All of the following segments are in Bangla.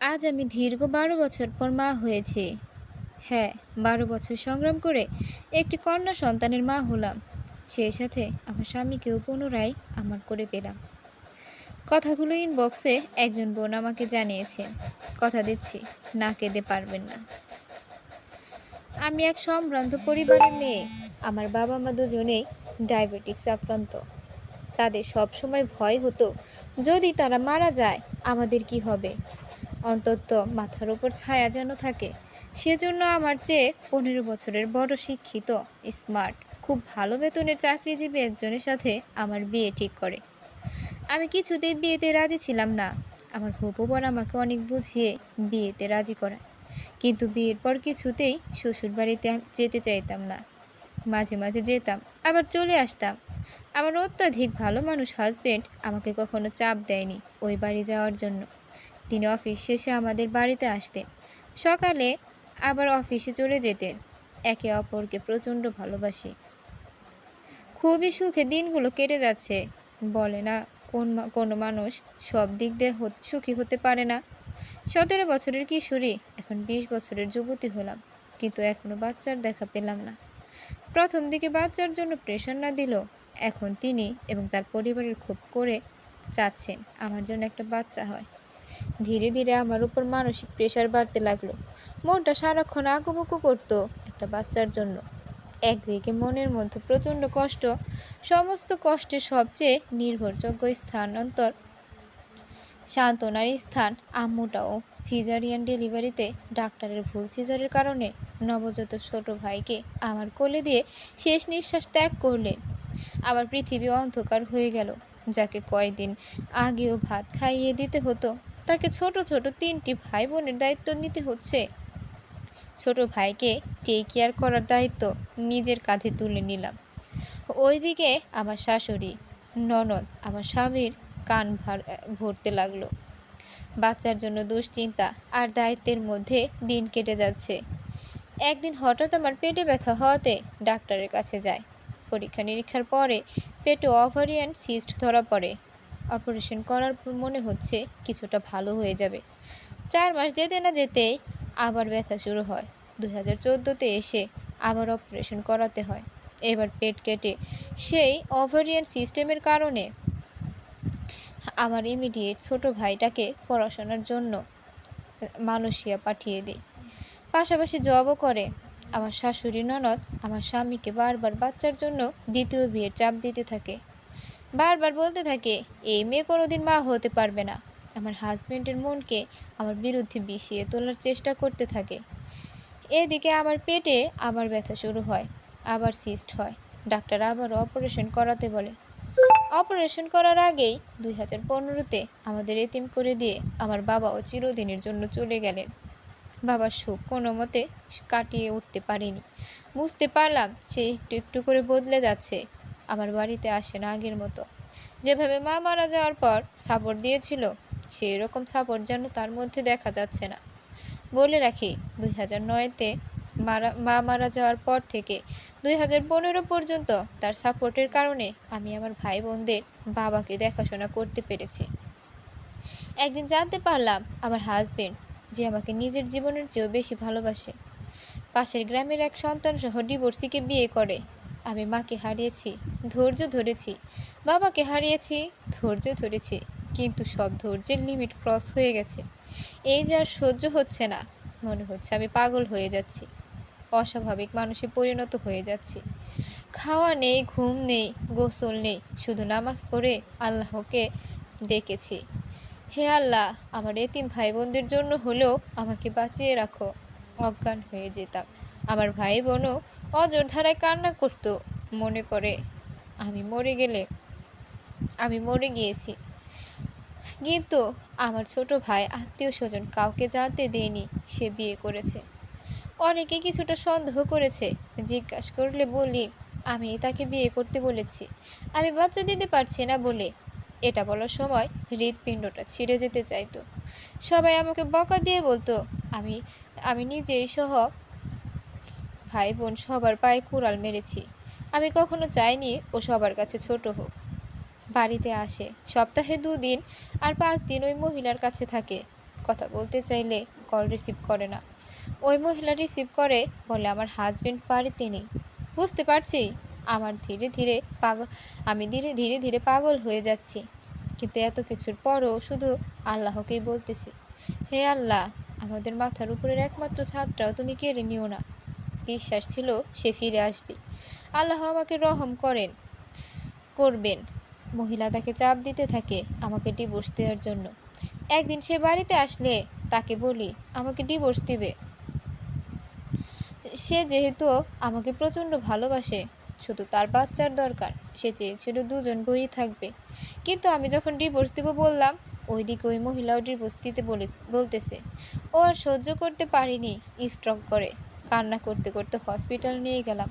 আজ আমি দীর্ঘ ১২ বছর পর মা হয়েছি। হ্যাঁ, ১২ বছর সংগ্রাম করে একটি কন্যা সন্তানের মা হলাম। সেই সাথে আমার স্বামীকেও পুনরায় আমার করে পেলাম। কথাগুলো ইনবক্সে একজন বোন আমাকে জানিয়েছেন। কথা দিচ্ছি, না কেঁদে পারবেন না। আমি এক সম্ভ্রান্ত পরিবারের মেয়ে। আমার বাবা-মা দুজনেই ডায়াবেটিকস আক্রান্ত। তাদের সবসময় ভয় হতো, যদি তারা মারা যায় আমাদের কি হবে? অন্তত মাথার উপর ছায়া যেন থাকে। সেজন্য আমার চেয়ে ১৫ বছরের বড় শিক্ষিত, স্মার্ট, খুব ভালো বেতনের চাকরিজীবী একজনের সাথে আমার বিয়ে ঠিক করে। আমি কিছুতেই বিয়েতে রাজি ছিলাম না। আমার হবু বর আমাকে অনেক বুঝিয়ে বিয়েতে রাজি করায়। কিন্তু বিয়ের পর কিছুতেই শ্বশুরবাড়িতে যেতে চাইতাম না। মাঝে মাঝে যেতাম, আবার চলে আসতাম। আমার অত্যাধিক ভালো মানুষ হাজবেন্ড আমাকে কখনো চাপ দেয়নি ওই বাড়ি যাওয়ার জন্য। তিনি অফিস শেষে আমাদের বাড়িতে আসতেন, সকালে আবার অফিসে চলে যেতেন। একে অপরকে প্রচণ্ড ভালোবাসি। খুবই সুখে দিনগুলো কেটে যাচ্ছে। বলে না, কোনো মানুষ সব দিক দিয়ে সুখী হতে পারে না। ১৭ বছরের কিশোরী, এখন ২০ বছরের যুবতী হলাম, কিন্তু এখনো বাচ্চার দেখা পেলাম না। প্রথম দিকে বাচ্চার জন্য প্রেশার না দিলেও এখন তিনি এবং তার পরিবারের খুব করে চাচ্ছেন আমার জন্য একটা বাচ্চা হয়। ধীরে ধীরে আমার উপর মানসিক প্রেশার বাড়তে লাগলো। মনটা সারাক্ষণ আঁকুবুকু করতো একটা বাচ্চার জন্য। একদিকে মনের মধ্যে প্রচণ্ড কষ্ট, সমস্ত কষ্টের সবচেয়ে নির্ভরযোগ্য স্থানান্তর সান্ত্বনার স্থান আম্মুটাও সিজারিয়ান ডেলিভারিতে ডাক্তারের ভুল সিজারের কারণে নবজাত ছোট ভাইকে আমার কোলে দিয়ে শেষ নিঃশ্বাস ত্যাগ করলেন। আবার পৃথিবী অন্ধকার হয়ে গেল। যাকে কয়দিন আগেও ভাত খাইয়ে দিতে হতো, তাকে ছোট ছোট ৩টি ভাই বোনের দায়িত্ব নিতে হচ্ছে। ছোট ভাইকে টেক কেয়ার করার দায়িত্ব নিজের কাঁধে তুলে নিলাম। ওইদিকে আমার শাশুড়ি, ননদ, আমার স্বামীর কান ভরতে লাগলো। বাচ্চার জন্য দুশ্চিন্তা আর দায়িত্বের মধ্যে দিন কেটে যাচ্ছে। একদিন হঠাৎ আমার পেটে ব্যথা হওয়াতে ডাক্তারের কাছে যায়। পরীক্ষা নিরীক্ষার পরে পেটে ওভারিয়ান সিস্ট ধরা পড়ে। অপারেশন করার পর মনে হচ্ছে কিছুটা ভালো হয়ে যাবে। ৪ মাস যেতে না যেতেই আবার ব্যথা শুরু হয়। ২০১৪তে এসে আবার অপারেশন করাতে হয়। এবার পেট কেটে সেই ওভারিয়ান সিস্টেমের কারণে আমার ইমিডিয়েট ছোট ভাইটাকে পড়াশোনার জন্য মালয়েশিয়া পাঠিয়ে দিই। পাশাপাশি জবও করে। আমার শাশুড়ি ননদ আমার স্বামীকে বারবার বাচ্চার জন্য দ্বিতীয় বিয়ের চাপ দিতে থাকে। বারবার বলতে থাকে, এই মেয়ে কোনোদিন মা হতে পারবে না। আমার হাজবেন্ডের মনকে আমার বিরুদ্ধে বিষিয়ে তোলার চেষ্টা করতে থাকে। এদিকে আমার পেটে আবার ব্যথা শুরু হয়, আবার সিস্ট হয়। ডাক্তার আবারও অপারেশন করাতে বলে। অপারেশন করার আগেই ২০১৫তে আমাদের এতিম করে দিয়ে আমার বাবাও চিরদিনের জন্য চলে গেলেন। বাবার সুখ কোনো মতে কাটিয়ে উঠতে পারিনি। বুঝতে পারলাম সে একটু একটু করে বদলে যাচ্ছে। আমার বাড়িতে আসে না আগের মতো। যেভাবে মা মারা যাওয়ার পর সাপোর্ট দিয়েছিল, সেই রকম সাপোর্ট যেন তার মধ্যে দেখা যাচ্ছে না। বলে রাখি, ২০০৯তে মা মারা যাওয়ার পর থেকে ২০১৫ পর্যন্ত তার সাপোর্টের কারণে আমি আমার ভাই বোনদের বাবাকে দেখাশোনা করতে পেরেছি। একদিন জানতে পারলাম আমার হাজবেন্ড যে আমাকে নিজের জীবনের চেয়েও বেশি ভালোবাসে, পাশের গ্রামের এক সন্তানসহ ডিভোর্সিকে বিয়ে করে। আমি মাকে হারিয়েছি, ধৈর্য ধরেছি। বাবাকে হারিয়েছি, ধৈর্য ধরেছি। কিন্তু সব ধৈর্যের লিমিট ক্রস হয়ে গেছে। এই যে আর সহ্য হচ্ছে না। মনে হচ্ছে আমি পাগল হয়ে যাচ্ছি, অস্বাভাবিক মানুষে পরিণত হয়ে যাচ্ছি। খাওয়া নেই, ঘুম নেই, গোসল নেই, শুধু নামাজ পড়ে আল্লাহকে ডেকেছি, হে আল্লাহ, আমার এতিম ভাই বোনদের জন্য হলেও আমাকে বাঁচিয়ে রাখো। অজ্ঞান হয়ে যেতাম। আমার ভাই বোনও অঝোর ধারায় কান্না করত, মনে করে আমি মরে গিয়েছি। কিন্তু আমার ছোট ভাই আত্মীয় স্বজন কাউকে জানতে দেয়নি সে বিয়ে করেছে। অনেকে কিছুটা সন্দেহ করেছে। জিজ্ঞাসা করলে বলি, আমি তাকে বিয়ে করতে বলেছি, আমি বাচ্চা দিতে পারছি না বলে। এটা বলার সময় হৃৎপিণ্ডটা ছিঁড়ে যেতে চাইতো। সবাই আমাকে বকা দিয়ে বলতো, আমি আমি নিজেই সহ ভাই বোন সবার পায়ে কুড়াল মেরেছি। আমি কখনো চাইনি ও সবার কাছে ছোট হোক। বাড়িতে আসে সপ্তাহে 2 দিন, আর 5 দিন ওই মহিলার কাছে থাকে। কথা বলতে চাইলে কল রিসিভ করে না। ওই মহিলা রিসিভ করে বলে আমার হাজবেন্ড বাড়িতে নেই। বুঝতে পারছি আমার ধীরে ধীরে পাগল আমি ধীরে ধীরে ধীরে পাগল হয়ে যাচ্ছি। কিন্তু এত কিছুর পরও শুধু আল্লাহকেই বলতেছি, হে আল্লাহ, আমাদের মাথার উপরের একমাত্র ছাদটাও তুমি কেড়ে নিও না। বিশ্বাস ছিল সে ফিরে আসবে। আল্লাহ আমাকে রহম করবেন। মহিলা তাকে চাপ দিতে থাকে আমাকে ডিভোর্স দেওয়ার জন্য। একদিন সে বাড়িতে আসলে তাকে বলি আমাকে ডিভোর্স দিবে। সে যেহেতু আমাকে প্রচণ্ড ভালোবাসে, শুধু তার বাচ্চার দরকার, সে চেয়েছিল দুজন বই থাকবে। কিন্তু আমি যখন ডিভোর্স দিব বললাম, ওইদিকে ওই মহিলাও ডিভোর্স দিতে বলতেছে। ও আর সহ্য করতে পারিনি, স্ট্রোক করে কান্না করতে করতে হসপিটাল নিয়ে গেলাম।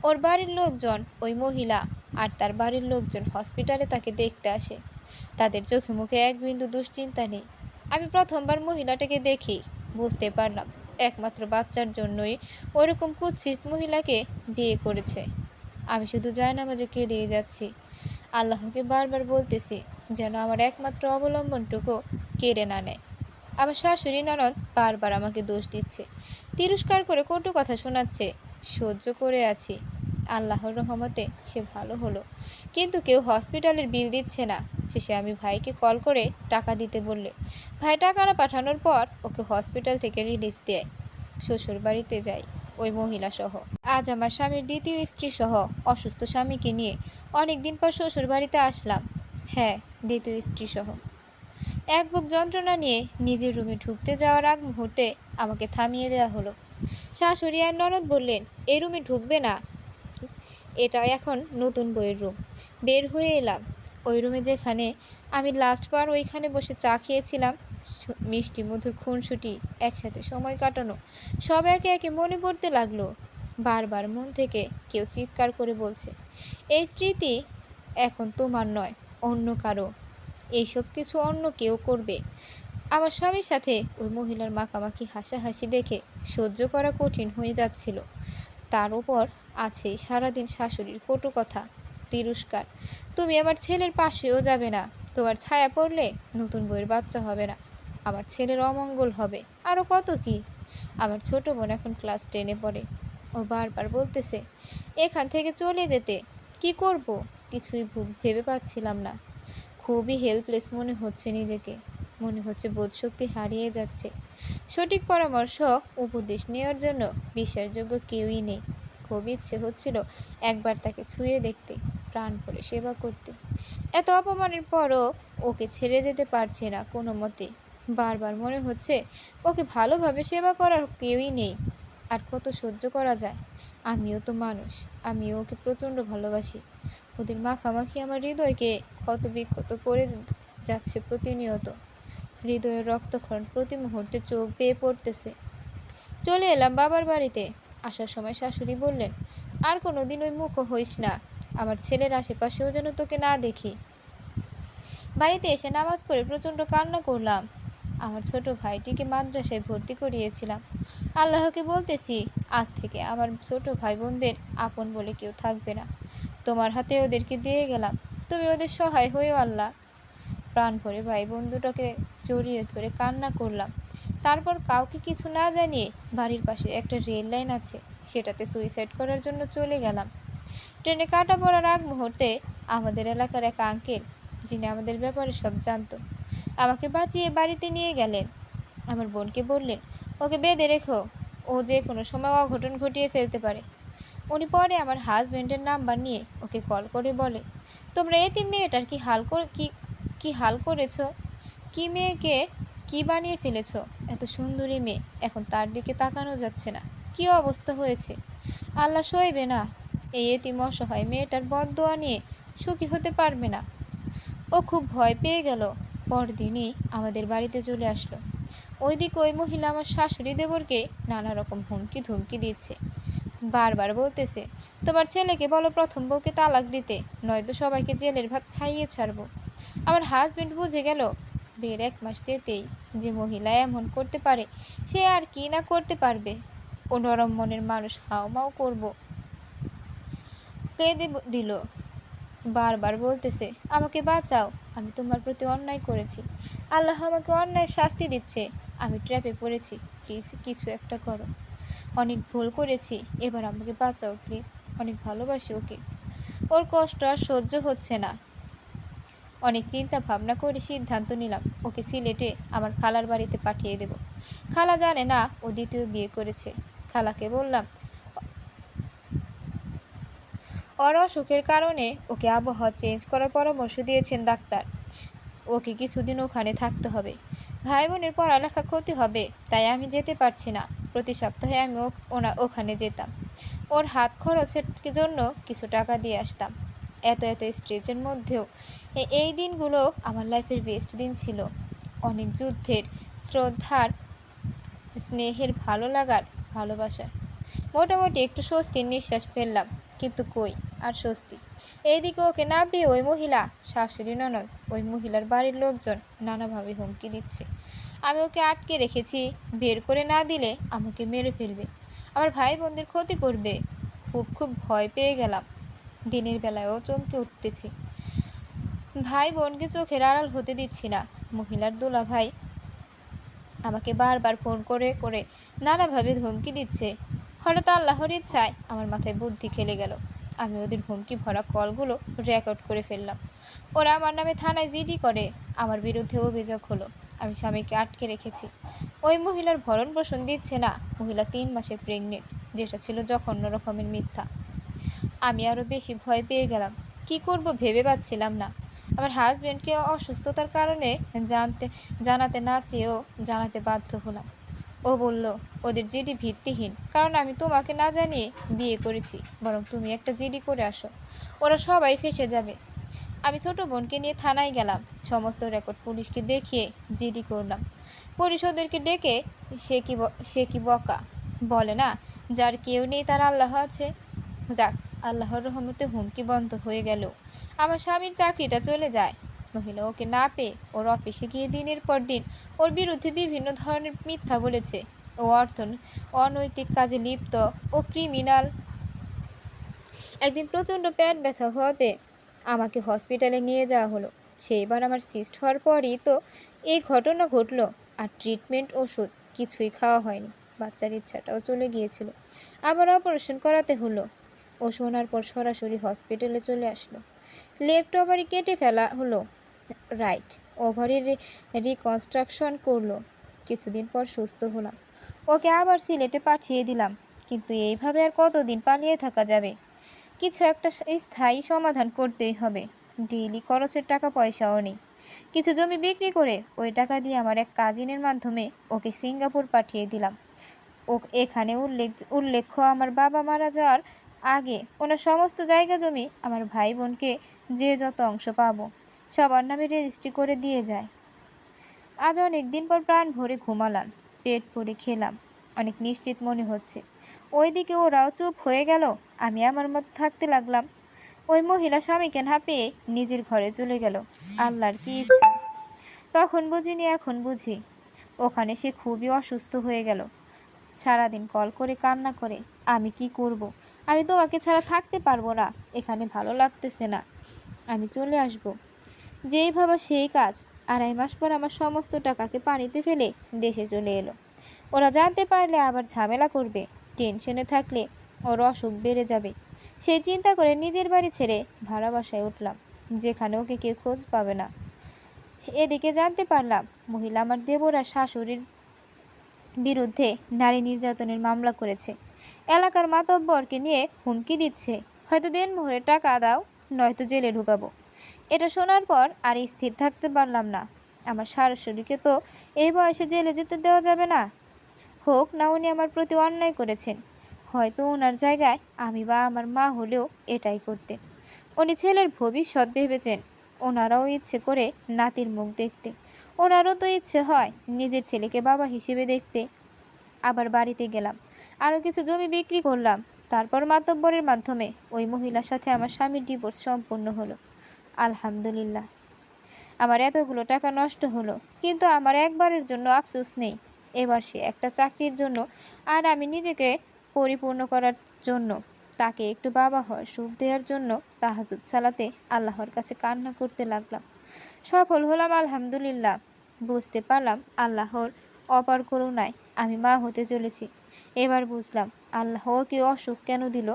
ওর বাড়ির লোকজন, ওই মহিলা আর তার বাড়ির লোকজন হসপিটালে তাকে দেখতে আসে। তাদের চোখে মুখে এক বিন্দু দুশ্চিন্তা নেই। আমি প্রথমবার মহিলাটাকে দেখি, বুঝতে পারলাম একমাত্র বাচ্চার জন্যই ওরকম কুৎসিত মহিলাকে বিয়ে করেছে। আমি শুধু জায়নামাজে কেঁদেই যাচ্ছি। আল্লাহকে বারবার বলতেছি যেন আমার একমাত্র অবলম্বনটুকু কেড়ে না নেয়। আমার শাশুড়ি ননদ বারবার আমাকে দোষ দিচ্ছে, তিরস্কার করে কটু কথা শোনাচ্ছে। সহ্য করে আছি। আল্লাহর রহমতে সে ভালো হলো, কিন্তু কেউ হসপিটালের বিল দিচ্ছে না। শেষে আমি ভাইকে কল করে টাকা দিতে বললে ভাই টাকাটা পাঠানোর পর ওকে হসপিটাল থেকে রিলিজ দেয়। শ্বশুর বাড়িতে যাই ওই মহিলা সহ। আজ আমার স্বামীর দ্বিতীয় স্ত্রী সহ অসুস্থ স্বামীকে নিয়ে অনেক দিন পর শ্বশুর বাড়িতে আসলাম। হ্যাঁ, দ্বিতীয় স্ত্রী সহ। এক বুক যন্ত্রণা নিয়ে নিজের রুমে ঢুকতে যাওয়ার আগ মুহূর্তে আমাকে থামিয়ে দেওয়া হলো। শাশুড়ি আর ননদ বললেন, এই রুমে ঢুকবে না, এটা এখন নতুন বইয়ের রুম। বের হয়ে এলাম ওই রুমে যেখানে আমি লাস্টবার ওইখানে বসে চা খেয়েছিলাম। মিষ্টি মধুর খুনসুটি, একসাথে সময় কাটানো, সব একে একে মনে পড়তে লাগলো। বারবার মন থেকে কেউ চিৎকার করে বলছে, এই স্মৃতি এখন তোমার নয়, অন্য কারো। এইসব কিছু অন্য কেউ করবে। আমার স্বামীর সাথে ওই মহিলার মাখামাখি হাসাহাসি দেখে সহ্য করা কঠিন হয়ে যাচ্ছিল। তার উপর আছে সারাদিন শাশুড়ির কটু কথা, তিরস্কার। তুমি আমার ছেলের পাশেও যাবে না, তোমার ছায়া পড়লে নতুন বউয়ের বাচ্চা হবে না, আমার ছেলের অমঙ্গল হবে, আরও কত কি। আমার ছোট বোন এখন ক্লাস 10-এ পড়ে। ও বারবার বলতেছে এখান থেকে চলে যেতে। কি করব কিছুই ভেবে পাচ্ছিলাম না। খুবই হেল্পলেস মনে হচ্ছে নিজেকে। মনে হচ্ছে বোধশক্তি হারিয়ে যাচ্ছে। সঠিক পরামর্শ উপদেশ নেওয়ার জন্য বিশ্বাসযোগ্য কেউই নেই। খুব ইচ্ছে হচ্ছিল একবার তাকে ছুঁয়ে দেখতে, প্রাণ ভরে সেবা করতে। এত অপমানের পরও ওকে ছেড়ে যেতে পারছে না কোনো মতে। বারবার মনে হচ্ছে ওকে ভালোভাবে সেবা করার কেউই নেই। আর কত সহ্য করা যায়। আমিও তো মানুষ, আমিও ওকে প্রচণ্ড ভালোবাসি। ওদের মাখামাখি আমার হৃদয়কে ক্ষত বিক্ষত করে যাচ্ছে প্রতিনিয়ত। হৃদয়ের রক্তক্ষরণ প্রতি মুহূর্তে চোখ বেয়ে পড়তেছে। চলে এলাম বাবার বাড়িতে। আসার সময় শাশুড়ি বললেন, আর কোনো দিন ওই মুখো হইস না, আমার ছেলের আশেপাশেও যেন তোকে না দেখি। বাড়িতে এসে নামাজ পড়ে প্রচণ্ড কান্না করলাম। আমার ছোট ভাইটিকে মাদ্রাসায় ভর্তি করিয়েছিলাম। আল্লাহকে বলতেছি, আজ থেকে আমার ছোট ভাই বোনদের আপন বলে কেউ থাকবে না। তোমার হাতে ওদেরকে দিয়ে গেলাম, তুমি ওদের সহায় হয়েও আল্লাহ। প্রাণ ভরে ভাই বন্ধুটাকে জড়িয়ে ধরে কান্না করলাম। তারপর কাউকে কিছু না জানিয়ে বাড়ির পাশে একটা রেল লাইন আছে, সেটাতে সুইসাইড করার জন্য চলে গেলাম। ট্রেনে কাটা পড়ার আগ মুহূর্তে আমাদের এলাকার এক আঙ্কেল, যিনি আমাদের ব্যাপারে সব জানতো, আমাকে বাঁচিয়ে বাড়িতে নিয়ে গেলেন। আমার বোনকে বললেন, ওকে বেঁধে রেখো, ও যে কোনো সময় অঘটন ঘটিয়ে ফেলতে পারে। উনি পরে আমার হাজব্যান্ডের নাম্বার নিয়ে ওকে কল করে বলে, তোমরা এতিম মেয়েটার কি হাল করেছ, কি মেয়েকে কি বানিয়ে ফেলেছ। এত সুন্দরী মেয়ে, এখন তার দিকে তাকানো যাচ্ছে না, কি অবস্থা হয়েছে। আল্লাহ সইবে না। এই এতিম অসহায় মেয়েটার বদদোয়া নিয়ে সুখী হতে পারবে না। ও খুব ভয় পেয়ে গেল। পরদিনই আমাদের বাড়িতে চলে আসলো। ওইদিকে ওই মহিলা আমার শাশুড়ি দেবরকে নানা রকম হুমকি ধুমকি দিচ্ছে। বারবার বলতেছে, তোমার ছেলেকে বলো প্রথম বউকে তালাক দিতে, নয়তো সবাইকে জেলের ভাত খাইয়ে ছাড়বো। আমার হাজবেন্ড বুঝে গেল বিয়ের 1 মাস যেতেই যে মহিলা এমন করতে পারে, সে আর কি না করতে পারবে। ও নরম মনের মানুষ হাউমাউ কেঁদে দিল। বারবার বলতেছে, আমাকে বাঁচাও, আমি তোমার প্রতি অন্যায় করেছি, আল্লাহ আমাকে অন্যায় শাস্তি দিচ্ছে, আমি ট্র্যাপে পড়েছি, প্লিজ কিছু একটা করো, অনেক ভুল করেছি, এবার আমাকে বাঁচাও প্লিজ, অনেক ভালোবাসি ওকে, ওর কষ্ট আর সহ্য হচ্ছে না। অনেক চিন্তা ভাবনা করে সিদ্ধান্ত নিলাম ওকে সিলেটে আমার খালার বাড়িতে পাঠিয়ে দেব। খালা জানে না ও দ্বিতীয় বিয়ে করেছে। খালাকে বললাম ওর অসুখের কারণে ওকে আবহাওয়া চেঞ্জ করার পরামর্শ দিয়েছেন ডাক্তার, ওকে কিছুদিন ওখানে থাকতে হবে, ভাই বোনের পড়ালেখা ক্ষতি হবে, তাই আমি যেতে পারছি না। প্রতি সপ্তাহে আমি ওখানে যেতাম, ওর হাত খরচের জন্য কিছু টাকা দিয়ে আসতাম। এত এত স্ট্রেসের মধ্যেও এই দিনগুলো আমার লাইফের বেস্ট দিন ছিল। অনেক যুদ্ধের, শ্রদ্ধার, স্নেহের, ভালো লাগার, ভালোবাসা, মোটামুটি একটু স্বস্তির নিঃশ্বাস ফেললাম। কিন্তু কই আর স্বস্তি। এইদিকে ওকে না পেয়ে ওই মহিলা, শাশুড়ি ননদ, ওই মহিলার বাড়ির লোকজন নানাভাবে হুমকি দিচ্ছে। আমি ওকে আটকে রেখেছি, বের করে না দিলে আমাকে মেরে ফেলবে, আমার ভাই বোনদের ক্ষতি করবে। খুব খুব ভয় পেয়ে গেলাম। দিনের বেলায়ও চমকে উঠতেছি, ভাই বোনকে চোখের আড়াল হতে দিচ্ছি না। মহিলার দোলা ভাই আমাকে বারবার ফোন করে করে নানাভাবে ধমকি দিচ্ছে। হঠাৎ আল্লাহর ইচ্ছায় আমার মাথায় বুদ্ধি খেলে গেল। আমি ওদের হুমকি ভরা কলগুলো রেকর্ড করে ফেললাম। ওরা আমার নামে থানায় জিডি করে, আমার বিরুদ্ধে অভিযোগ হলো আমি স্বামীকে আটকে রেখেছি। ওই মহিলার ভরণ পোষণ দিচ্ছে না, মহিলা 3 মাসের প্রেগনেন্ট, যেটা ছিল জঘন্য রকমের মিথ্যা। আমি আরও বেশি ভয় পেয়ে গেলাম। কি করব ভেবে পাচ্ছিলাম না। আমার হাজব্যান্ডকে অসুস্থতার কারণে জানাতে না চেয়েও জানাতে বাধ্য হলাম। ও বলল, ওদের জিডি ভিত্তিহীন, কারণ আমি তোমাকে না জানিয়ে বিয়ে করেছি, বরং তুমি একটা জিডি করে আসো, ওরা সবাই ফেঁসে যাবে। আমি ছোট বোনকে নিয়ে থানায় গেলাম, সমস্ত রেকর্ড পুলিশকে দেখিয়ে জিডি করলাম। পরিষদেরকে ডেকে সে কি বকা, বলে না যার কেউ নেই তার আল্লাহ আছে। যাক, আল্লাহর রহমতে হুমকি বন্ধ হয়ে গেল। আমার স্বামীর চাকরিটা চলে যায়। মহিলা ওকে না পেয়ে ওর অফিসে গিয়ে দিনের পর দিন ওর বিরুদ্ধে বিভিন্ন ধরনের মিথ্যা বলেছে। ও অনৈতিক কাজে লিপ্ত, ও ক্রিমিনাল। একদিন প্রচণ্ড পেট ব্যথা হওয়াতে আমাকে হসপিটালে নিয়ে যাওয়া হলো। সেইবার আমার সিস্ট হওয়ার পরই তো এই ঘটনা ঘটলো। আর ট্রিটমেন্ট, ওষুধ কিছুই খাওয়া হয়নি। বাচ্চার ইচ্ছাটাও চলে গিয়েছিল। আবার অপারেশন করাতে হলো। ও শোনার পর সরাসরি হসপিটালে চলে আসলো। লেফট ওভারি কেটে ফেলা হলো, রাইট ওভারি রিকনস্ট্রাকশন করলো। কিছুদিন পর সুস্থ হলাম। ওকে আবার সিলেটে পাঠিয়ে দিলাম। কিন্তু এইভাবে আর কতদিন পালিয়ে থাকা যাবে? কিছু একটা স্থায়ী সমাধান করতেই হবে। ডেইলি খরচের টাকা পয়সাও নেই। কিছু জমি বিক্রি করে ওই টাকা দিয়ে আমার এক কাজিনের মাধ্যমে ওকে সিঙ্গাপুর পাঠিয়ে দিলাম। ও এখানে উল্লেখ্য আমার বাবা মারা যাওয়ার আগে ওনার সমস্ত জায়গা জমি আমার ভাই বোনকে যে যত অংশ পাবো সবার নামে রেজিস্ট্রি করে দিয়ে যায়। আজ অনেক দিন পর প্রাণ ভরে ঘুমালাম, পেট ভরে খেলাম, অনেক নিশ্চিত মনে হচ্ছে। ওইদিকে ওরাও চুপ হয়ে গেল। আমি আমার মতো থাকতে লাগলাম। ওই মহিলা স্বামীকে না পেয়ে নিজের ঘরে চলে গেল। আল্লাহর কি ইচ্ছা! তখন বুঝিনি, এখন বুঝি। ওখানে সে খুবই অসুস্থ হয়ে গেল। সারাদিন কল করে কান্না করে, আমি কি করব? আমি তোমাকে ছাড়া থাকতে পারবো না, এখানে ভালো লাগতেছে না, আমি চলে আসব। যেই ভাবা সেই কাজ। 2.5 মাস পর আমার সমস্ত টাকাকে পানিতে ফেলে দেশে চলে এলো। ওরা জানতে পারলে আবার ঝামেলা করবে। টেনশনে থাকলে ওর অসুখ বেড়ে যাবে। সেই চিন্তা করে নিজের বাড়ি ছেড়ে ভাড়া বাসায় উঠলাম, যেখানে ওকে কেউ খোঁজ পাবে না। এদিকে জানতে পারলাম মহিলা আমার দেবর আর শাশুড়ির বিরুদ্ধে নারী নির্যাতনের মামলা করেছে। এলাকার মাতব্বরকে নিয়ে হুমকি দিচ্ছে, হয়তো দেনমোহরে টাকা দাও, নয়তো জেলে ঢুকাবো। এটা শোনার পর আর স্থির থাকতে পারলাম না। আমার শাশুড়িকে তো এই বয়সে জেলে যেতে দেওয়া যাবে না। হোক না উনি আমার প্রতি অন্যায় করেছেন, হয়তো ওনার জায়গায় আমি বা আমার মা হলেও এটাই করতেন। উনি ছেলের ভবিষ্যৎ ভেবেছেন। ওনারাও ইচ্ছে করে নাতির মুখ দেখতে, ওনারও তো ইচ্ছে হয় নিজের ছেলেকে বাবা হিসেবে দেখতে। আবার বাড়িতে গেলাম, আরও কিছু জমি বিক্রি করলাম। তারপর মাতব্বরের মাধ্যমে ওই মহিলার সাথে আমার স্বামীর ডিভোর্স সম্পূর্ণ হলো। আলহামদুলিল্লাহ। আমার এতগুলো টাকা নষ্ট হলো, কিন্তু আমার একবারের জন্য আফসোস নেই। এবার সে একটা চাকরির জন্য, আর আমি নিজেকে পরিপূর্ণ করার জন্য তাকে একটু বাবা হওয়ার সুখ দেওয়ার জন্য তাহাজ্জুদ সালাতে আল্লাহর কাছে কান্না করতে লাগলাম। সফল হলাম আলহামদুলিল্লাহ। বুঝতে পারলাম আল্লাহর অপার করুণায় আমি মা হতে চলেছি। এবার বুঝলাম আল্লাহ ওকে অসুখ কেন দিল,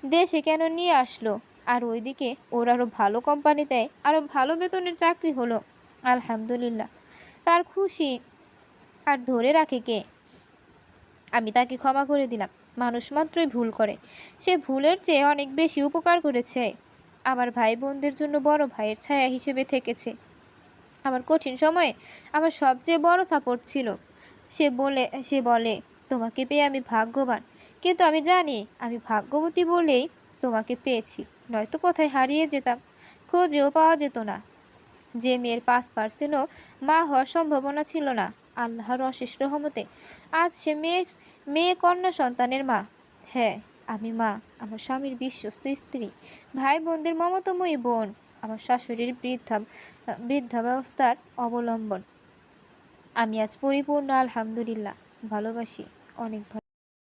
দেশে কেন নিয়ে আসলো, আর ওইদিকে ওর আরও ভালো কোম্পানিতে আরও ভালো বেতনের চাকরি হলো। আলহামদুলিল্লাহ। তার খুশি আর ধরে রাখে কে? আমি তাকে ক্ষমা করে দিলাম। মানুষ মাত্রই ভুল করে, সে ভুলের চেয়ে অনেক বেশি উপকার করেছে। আমার ভাই বোনদের জন্য বড় ভাইয়ের ছায়া হিসেবে থেকেছে। আমার কঠিন সময়ে আমার সবচেয়ে বড় সাপোর্ট ছিল। সে বলে তোমাকে পেয়ে আমি ভাগ্যবান, কিন্তু আমি জানি আমি ভাগ্যবতী বলেই তোমাকে পেয়েছি, নয়তো কোথায় হারিয়ে যেতাম, খোঁজেও পাওয়া যেত না। যে মেয়ের 5%ও মা হওয়ার সম্ভাবনা ছিল না, আল্লাহর অশেষ রহমতে আজ সে মেয়ে কন্যা সন্তানের মা। হ্যাঁ, আমি মা, আমার স্বামীর বিশ্বস্ত স্ত্রী, ভাই বোনদের মমতাময়ী বোন, আমার শাশুড়ির বৃদ্ধাবস্থার অবলম্বন। আমি আজ পরিপূর্ণ আলহামদুলিল্লাহ। ভালোবাসি, অনেক ভালো।